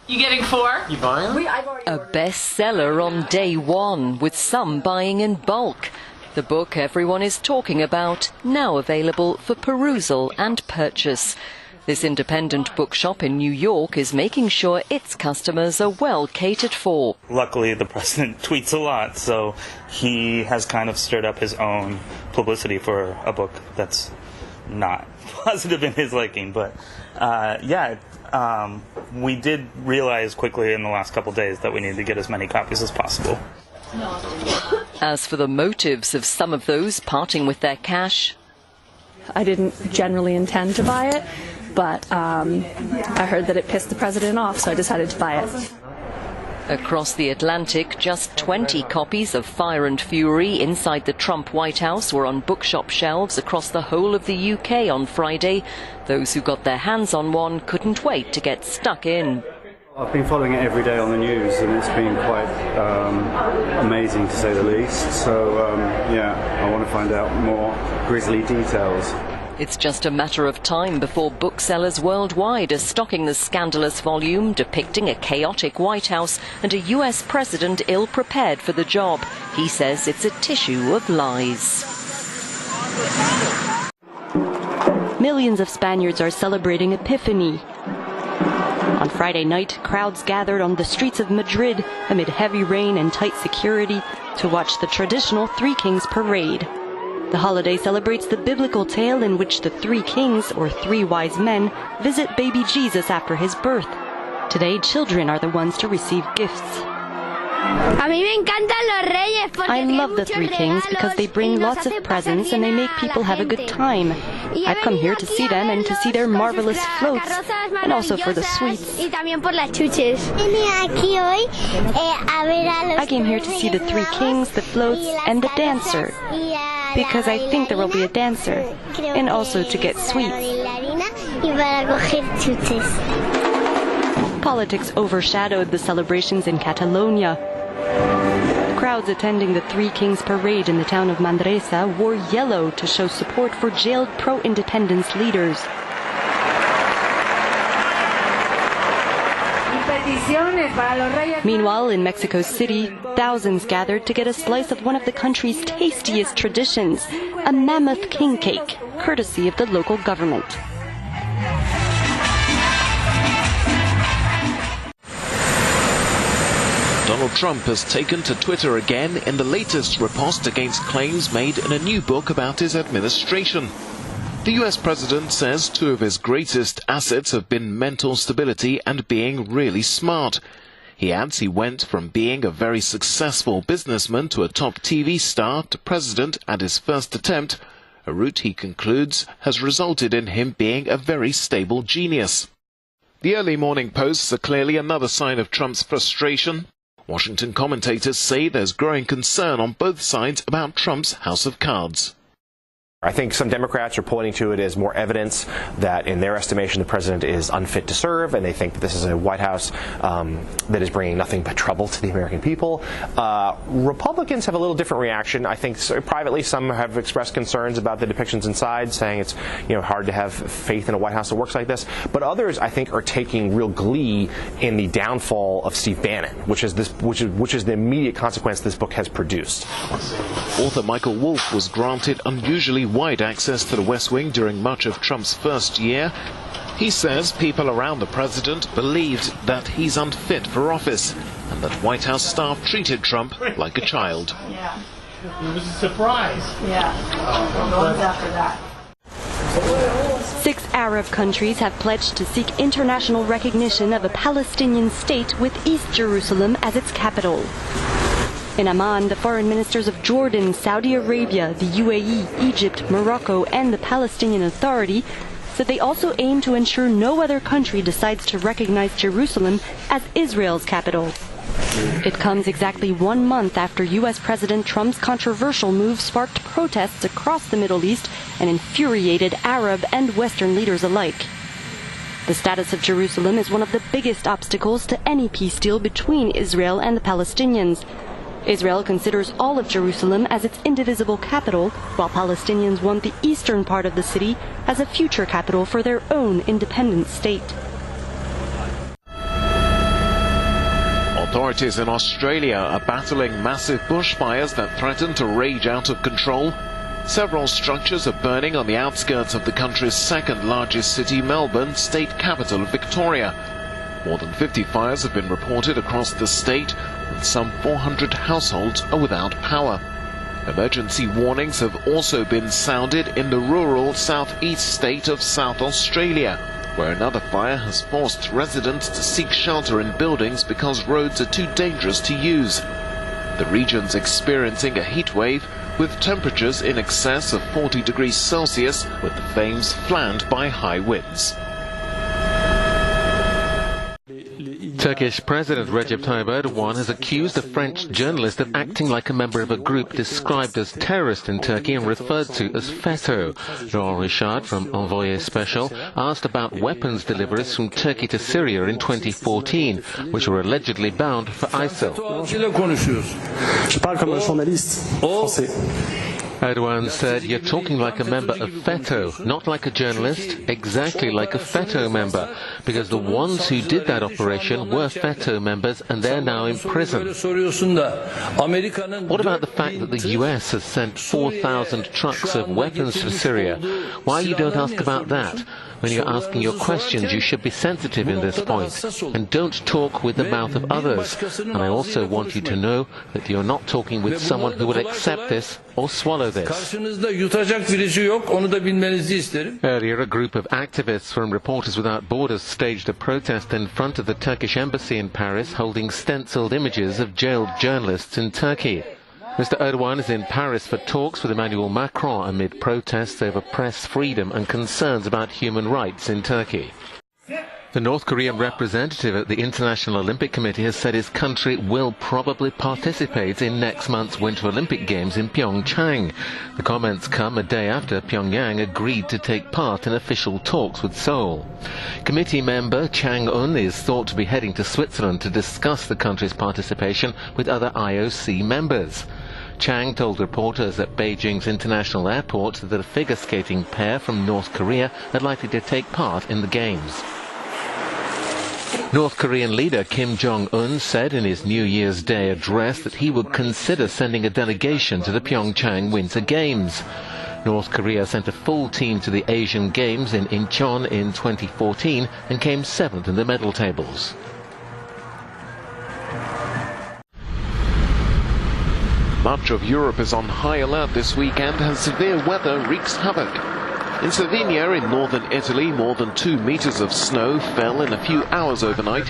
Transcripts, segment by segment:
You getting 4? You buying? A bestseller on day one, with some buying in bulk. The book everyone is talking about, now available for perusal and purchase. This independent bookshop in New York is making sure its customers are well catered for. Luckily, the president tweets a lot, so he has kind of stirred up his own publicity for a book that's not positive in his liking. But we did realize quickly in the last couple days that we needed to get as many copies as possible. As for the motives of some of those parting with their cash, I didn't generally intend to buy it, but I heard that it pissed the president off, so I decided to buy it. Across the Atlantic, just 20 copies of Fire and Fury Inside the Trump White House were on bookshop shelves across the whole of the UK on Friday. Those who got their hands on one couldn't wait to get stuck in. I've been following it every day on the news, and it's been quite amazing to say the least. So, I want to find out more grisly details. It's just a matter of time before booksellers worldwide are stocking the scandalous volume depicting a chaotic White House and a US president ill-prepared for the job. He says it's a tissue of lies. Millions of Spaniards are celebrating Epiphany. On Friday night, crowds gathered on the streets of Madrid amid heavy rain and tight security to watch the traditional Three Kings parade. The holiday celebrates the biblical tale in which the three kings, or three wise men, visit baby Jesus after his birth. Today, children are the ones to receive gifts. I love the Three Kings because they bring lots of presents and they make people have a good time. I've come here to see them and to see their marvelous floats, and also for the sweets. I came here to see the Three Kings, the floats, and the dancer, because I think there will be a dancer, and also to get sweets. Politics overshadowed the celebrations in Catalonia. Crowds attending the Three Kings parade in the town of Manresa wore yellow to show support for jailed pro-independence leaders. Meanwhile, in Mexico City, thousands gathered to get a slice of one of the country's tastiest traditions, a mammoth king cake, courtesy of the local government. Donald Trump has taken to Twitter again in the latest riposte against claims made in a new book about his administration. The US president says two of his greatest assets have been mental stability and being really smart. He adds he went from being a very successful businessman to a top TV star to president at his first attempt, a route he concludes has resulted in him being a very stable genius. The early morning posts are clearly another sign of Trump's frustration. Washington commentators say there's growing concern on both sides about Trump's house of cards. I think some Democrats are pointing to it as more evidence that, in their estimation, the president is unfit to serve, and they think that this is a White House that is bringing nothing but trouble to the American people. Republicans have a little different reaction. I think privately some have expressed concerns about the depictions inside, saying it's hard to have faith in a White House that works like this. But others, I think, are taking real glee in the downfall of Steve Bannon, which is the immediate consequence this book has produced. Author Michael Wolff was granted unusually wide access to the West Wing during much of Trump's first year. He says people around the president believed that he's unfit for office and that White House staff treated Trump like a child. Yeah. It was a surprise. Yeah. After that. 6 Arab countries have pledged to seek international recognition of a Palestinian state with East Jerusalem as its capital. In Amman, the foreign ministers of Jordan, Saudi Arabia, the UAE, Egypt, Morocco, and the Palestinian Authority said they also aim to ensure no other country decides to recognize Jerusalem as Israel's capital. It comes exactly 1 month after U.S. President Trump's controversial move sparked protests across the Middle East and infuriated Arab and Western leaders alike. The status of Jerusalem is one of the biggest obstacles to any peace deal between Israel and the Palestinians. Israel considers all of Jerusalem as its indivisible capital, while Palestinians want the eastern part of the city as a future capital for their own independent state. Authorities in Australia are battling massive bushfires that threaten to rage out of control. Several structures are burning on the outskirts of the country's second largest city, Melbourne, state capital of Victoria. More than 50 fires have been reported across the state, and some 400 households are without power. Emergency warnings have also been sounded in the rural southeast state of South Australia, where another fire has forced residents to seek shelter in buildings because roads are too dangerous to use. The region's experiencing a heat wave with temperatures in excess of 40 degrees Celsius, with the flames fanned by high winds. Turkish President Recep Tayyip Erdogan has accused a French journalist of acting like a member of a group described as terrorist in Turkey and referred to as FETÖ. Joel Richard from Envoyé Special asked about weapons deliveries from Turkey to Syria in 2014, which were allegedly bound for ISIL. Erdogan said, "You're talking like a member of FETÖ, not like a journalist, exactly like a FETÖ member, because the ones who did that operation were FETÖ members and they're now in prison." What about the fact that the US has sent 4,000 trucks of weapons to Syria? Why you don't ask about that? When you're asking your questions, you should be sensitive in this point, and don't talk with the mouth of others. And I also want you to know that you're not talking with someone who will accept this or swallow this. Earlier, a group of activists from Reporters Without Borders staged a protest in front of the Turkish embassy in Paris, holding stenciled images of jailed journalists in Turkey. Mr. Erdogan is in Paris for talks with Emmanuel Macron amid protests over press freedom and concerns about human rights in Turkey. The North Korean representative at the International Olympic Committee has said his country will probably participate in next month's Winter Olympic Games in Pyeongchang. The comments come a day after Pyongyang agreed to take part in official talks with Seoul. Committee member Chang-un is thought to be heading to Switzerland to discuss the country's participation with other IOC members. Chang told reporters at Beijing's international airport that a figure skating pair from North Korea are likely to take part in the Games. North Korean leader Kim Jong-un said in his New Year's Day address that he would consider sending a delegation to the Pyeongchang Winter Games. North Korea sent a full team to the Asian Games in Incheon in 2014 and came 7th in the medal tables. Much of Europe is on high alert this weekend as severe weather wreaks havoc. In Sardinia, in northern Italy, more than 2 meters of snow fell in a few hours overnight.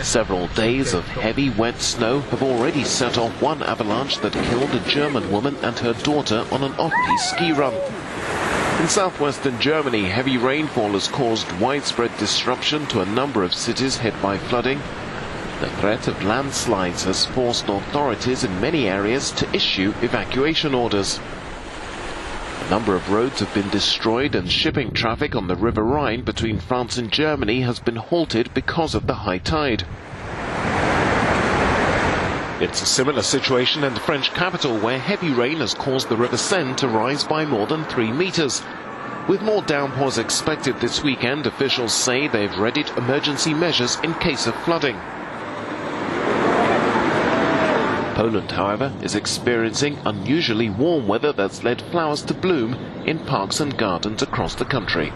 Several days of heavy, wet snow have already set off one avalanche that killed a German woman and her daughter on an off-piste ski run. In southwestern Germany, heavy rainfall has caused widespread disruption to a number of cities hit by flooding. The threat of landslides has forced authorities in many areas to issue evacuation orders. A number of roads have been destroyed and shipping traffic on the River Rhine between France and Germany has been halted because of the high tide. It's a similar situation in the French capital, where heavy rain has caused the River Seine to rise by more than 3 meters. With more downpours expected this weekend, officials say they've readied emergency measures in case of flooding. Poland, however, is experiencing unusually warm weather that's led flowers to bloom in parks and gardens across the country.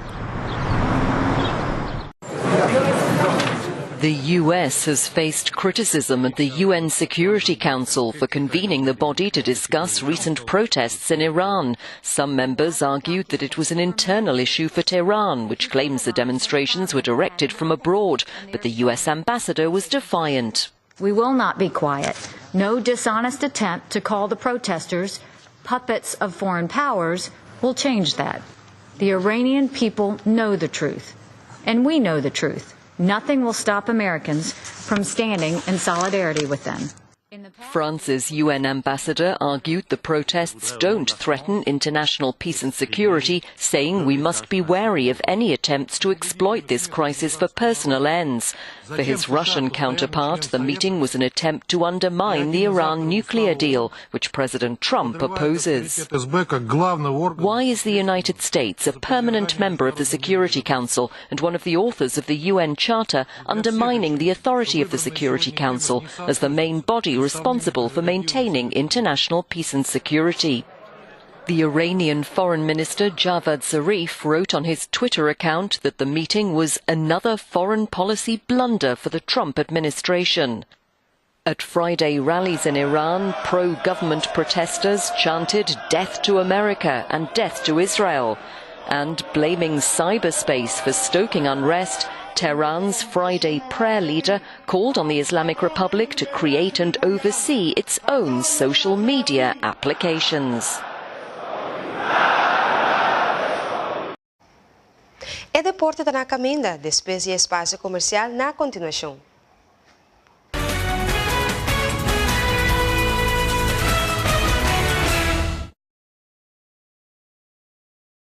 The US has faced criticism at the UN Security Council for convening the body to discuss recent protests in Iran. Some members argued that it was an internal issue for Tehran, which claims the demonstrations were directed from abroad, but the US ambassador was defiant. We will not be quiet. No dishonest attempt to call the protesters puppets of foreign powers will change that. The Iranian people know the truth, and we know the truth. Nothing will stop Americans from standing in solidarity with them. France's UN ambassador argued the protests don't threaten international peace and security, saying we must be wary of any attempts to exploit this crisis for personal ends. For his Russian counterpart, the meeting was an attempt to undermine the Iran nuclear deal, which President Trump opposes. Why is the United States, a permanent member of the Security Council and one of the authors of the UN Charter, undermining the authority of the Security Council as the main body responsible for maintaining international peace and security? The Iranian Foreign Minister Javad Zarif wrote on his Twitter account that the meeting was another foreign policy blunder for the Trump administration. At Friday rallies in Iran, pro-government protesters chanted "Death to America" and "Death to Israel." And blaming cyberspace for stoking unrest, Tehran's Friday prayer leader called on the Islamic Republic to create and oversee its own social media applications. E deporte está na caminda, despesa e espaço comercial na continuação.